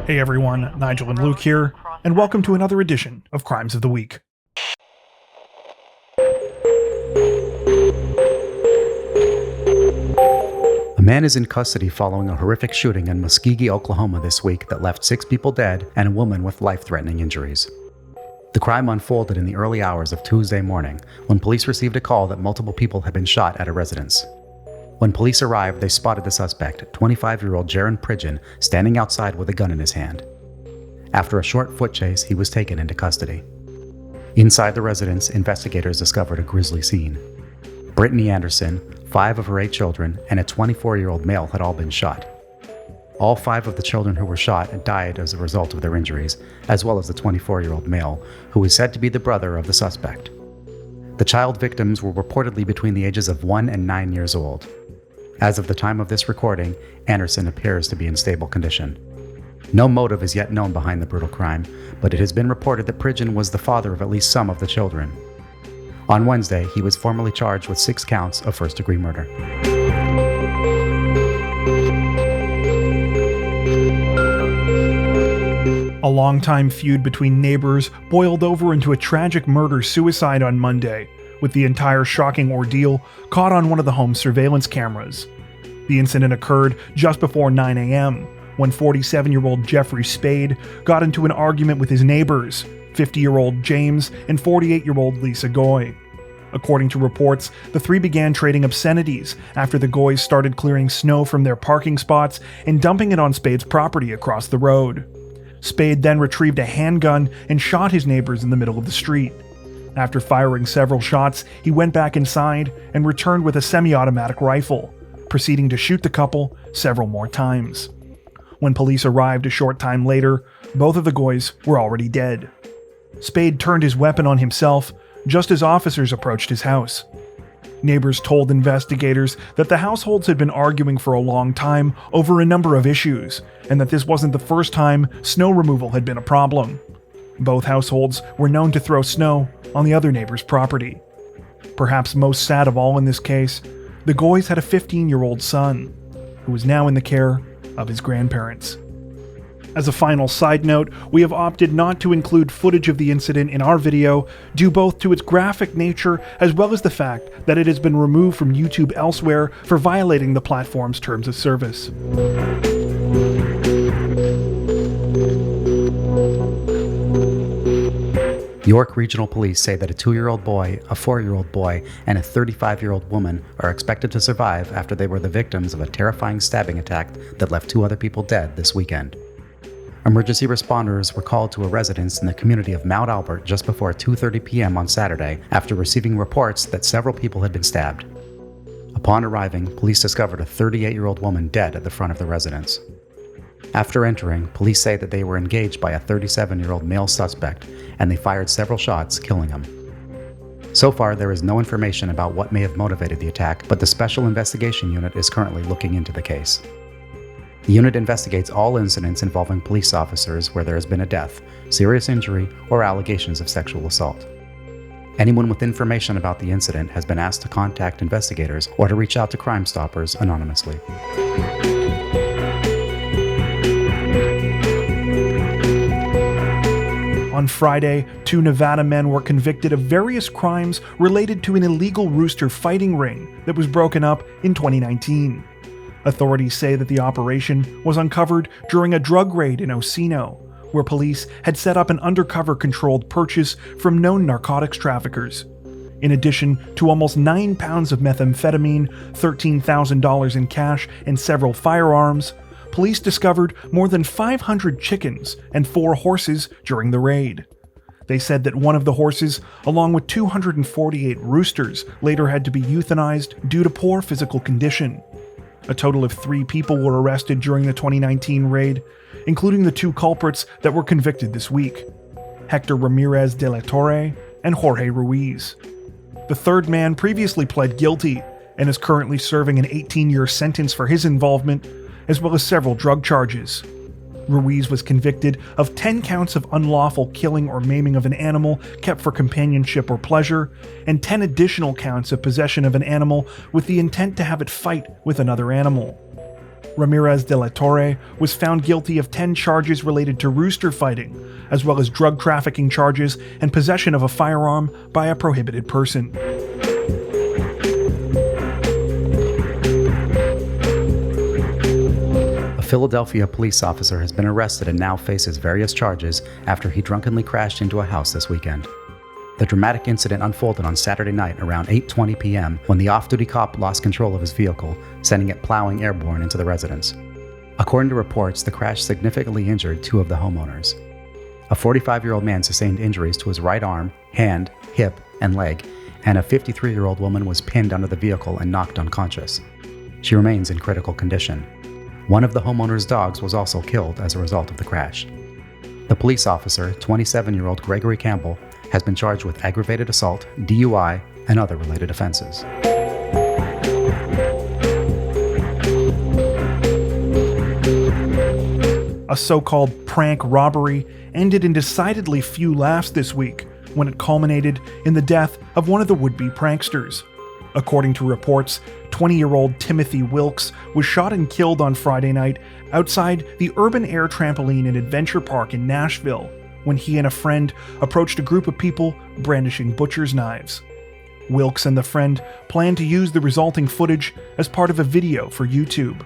Hey everyone, Nigel and Luke here, and welcome to another edition of Crimes of the Week. A man is in custody following a horrific shooting in Muskogee, Oklahoma this week that left 6 people dead and a woman with life-threatening injuries. The crime unfolded in the early hours of Tuesday morning when police received a call that multiple people had been shot at a residence. When police arrived, they spotted the suspect, 25-year-old Jaron Pridgen, standing outside with a gun in his hand. After a short foot chase, he was taken into custody. Inside the residence, investigators discovered a grisly scene. Brittany Anderson, 5 of her 8 children, and a 24-year-old male had all been shot. All 5 of the children who were shot died as a result of their injuries, as well as the 24-year-old male, who is said to be the brother of the suspect. The child victims were reportedly between the ages of 1 and 9 years old. As of the time of this recording, Anderson appears to be in stable condition. No motive is yet known behind the brutal crime, but it has been reported that Pridgen was the father of at least some of the children. On Wednesday, he was formally charged with 6 counts of first-degree murder. A long-time feud between neighbors boiled over into a tragic murder-suicide on Monday, with the entire shocking ordeal caught on one of the home's surveillance cameras. The incident occurred just before 9 a.m., when 47-year-old Jeffrey Spade got into an argument with his neighbors, 50-year-old James and 48-year-old Lisa Goy. According to reports, the three began trading obscenities after the Goys started clearing snow from their parking spots and dumping it on Spade's property across the road. Spade then retrieved a handgun and shot his neighbors in the middle of the street. After firing several shots, he went back inside and returned with a semi-automatic rifle, proceeding to shoot the couple several more times. When police arrived a short time later, both of the Goys were already dead. Spade turned his weapon on himself just as officers approached his house. Neighbors told investigators that the households had been arguing for a long time over a number of issues, and that this wasn't the first time snow removal had been a problem. Both households were known to throw snow on the other neighbor's property. Perhaps most sad of all in this case, the Goys had a 15-year-old son, who was now in the care of his grandparents. As a final side note, we have opted not to include footage of the incident in our video, due both to its graphic nature as well as the fact that it has been removed from YouTube elsewhere for violating the platform's terms of service. York Regional Police say that a 2-year-old boy, a 4-year-old boy, and a 35-year-old woman are expected to survive after they were the victims of a terrifying stabbing attack that left 2 other people dead this weekend. Emergency responders were called to a residence in the community of Mount Albert just before 2:30 p.m. on Saturday after receiving reports that several people had been stabbed. Upon arriving, police discovered a 38-year-old woman dead at the front of the residence. After entering, police say that they were engaged by a 37-year-old male suspect, and they fired several shots, killing him. So far, there is no information about what may have motivated the attack, but the Special Investigation Unit is currently looking into the case. The unit investigates all incidents involving police officers where there has been a death, serious injury, or allegations of sexual assault. Anyone with information about the incident has been asked to contact investigators or to reach out to Crime Stoppers anonymously. On Friday, 2 Nevada men were convicted of various crimes related to an illegal Rooster fighting ring that was broken up in 2019. Authorities say that the operation was uncovered during a drug raid in Osino, where police had set up an undercover controlled purchase from known narcotics traffickers. In addition to almost 9 pounds of methamphetamine, $13,000 in cash, and several firearms, police discovered more than 500 chickens and 4 horses during the raid. They said that one of the horses, along with 248 roosters, later had to be euthanized due to poor physical condition. A total of 3 people were arrested during the 2019 raid, including the 2 culprits that were convicted this week, Hector Ramirez de la Torre and Jorge Ruiz. The third man previously pled guilty and is currently serving an 18-year sentence for his involvement, as well as several drug charges. Ruiz was convicted of 10 counts of unlawful killing or maiming of an animal kept for companionship or pleasure, and 10 additional counts of possession of an animal with the intent to have it fight with another animal. Ramirez de la Torre was found guilty of 10 charges related to Rooster fighting, as well as drug trafficking charges and possession of a firearm by a prohibited person. A Philadelphia police officer has been arrested and now faces various charges after he drunkenly crashed into a house this weekend. The dramatic incident unfolded on Saturday night around 8:20 p.m. when the off-duty cop lost control of his vehicle, sending it plowing airborne into the residence. According to reports, the crash significantly injured two of the homeowners. A 45-year-old man sustained injuries to his right arm, hand, hip, and leg, and a 53-year-old woman was pinned under the vehicle and knocked unconscious. She remains in critical condition. One of the homeowner's dogs was also killed as a result of the crash. The police officer, 27-year-old Gregory Campbell, has been charged with aggravated assault, DUI, and other related offenses. A so-called prank robbery ended in decidedly few laughs this week when it culminated in the death of one of the would-be pranksters. According to reports, 20-year-old Timothy Wilkes was shot and killed on Friday night outside the Urban Air Trampoline and Adventure Park in Nashville when he and a friend approached a group of people brandishing butcher's knives. Wilkes and the friend planned to use the resulting footage as part of a video for YouTube.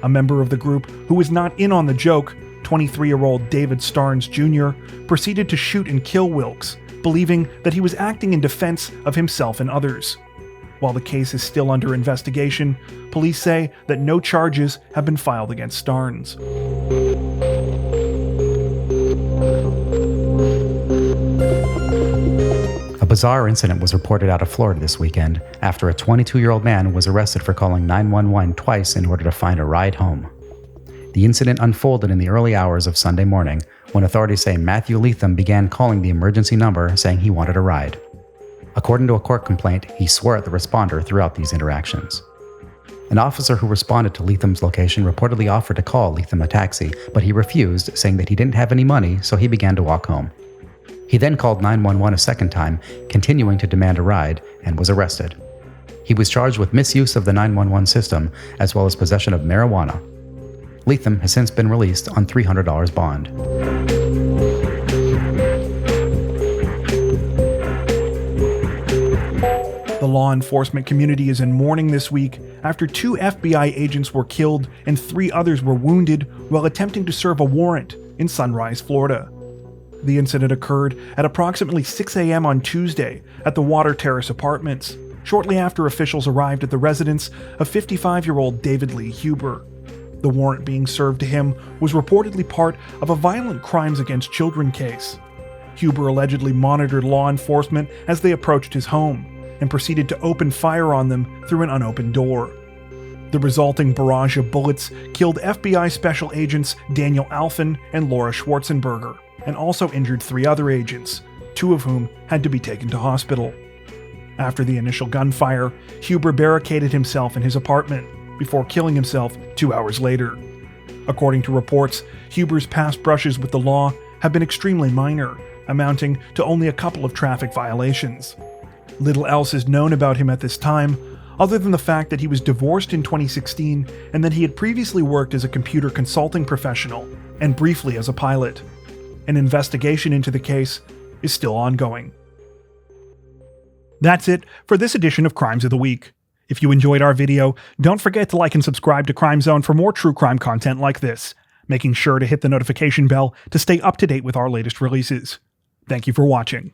A member of the group who was not in on the joke, 23-year-old David Starnes Jr., proceeded to shoot and kill Wilkes, believing that he was acting in defense of himself and others. While the case is still under investigation, police say that no charges have been filed against Starnes. A bizarre incident was reported out of Florida this weekend after a 22-year-old man was arrested for calling 911 twice in order to find a ride home. The incident unfolded in the early hours of Sunday morning when authorities say Matthew Leatham began calling the emergency number saying he wanted a ride. According to a court complaint, he swore at the responder throughout these interactions. An officer who responded to Leatham's location reportedly offered to call Leatham a taxi, but he refused, saying that he didn't have any money, so he began to walk home. He then called 911 a second time, continuing to demand a ride, and was arrested. He was charged with misuse of the 911 system, as well as possession of marijuana. Leatham has since been released on $300 bond. The law enforcement community is in mourning this week after 2 FBI agents were killed and 3 others were wounded while attempting to serve a warrant in Sunrise, Florida. The incident occurred at approximately 6 a.m. on Tuesday at the Water Terrace Apartments, shortly after officials arrived at the residence of 55-year-old David Lee Huber. The warrant being served to him was reportedly part of a violent crimes against children case. Huber allegedly monitored law enforcement as they approached his home and proceeded to open fire on them through an unopened door. The resulting barrage of bullets killed FBI Special Agents Daniel Alphen and Laura Schwarzenberger, and also injured 3 other agents, 2 of whom had to be taken to hospital. After the initial gunfire, Huber barricaded himself in his apartment before killing himself 2 hours later. According to reports, Huber's past brushes with the law have been extremely minor, amounting to only a couple of traffic violations. Little else is known about him at this time, other than the fact that he was divorced in 2016 and that he had previously worked as a computer consulting professional and briefly as a pilot. An investigation into the case is still ongoing. That's it for this edition of Crimes of the Week. If you enjoyed our video, don't forget to like and subscribe to Crime Zone for more true crime content like this, making sure to hit the notification bell to stay up to date with our latest releases. Thank you for watching.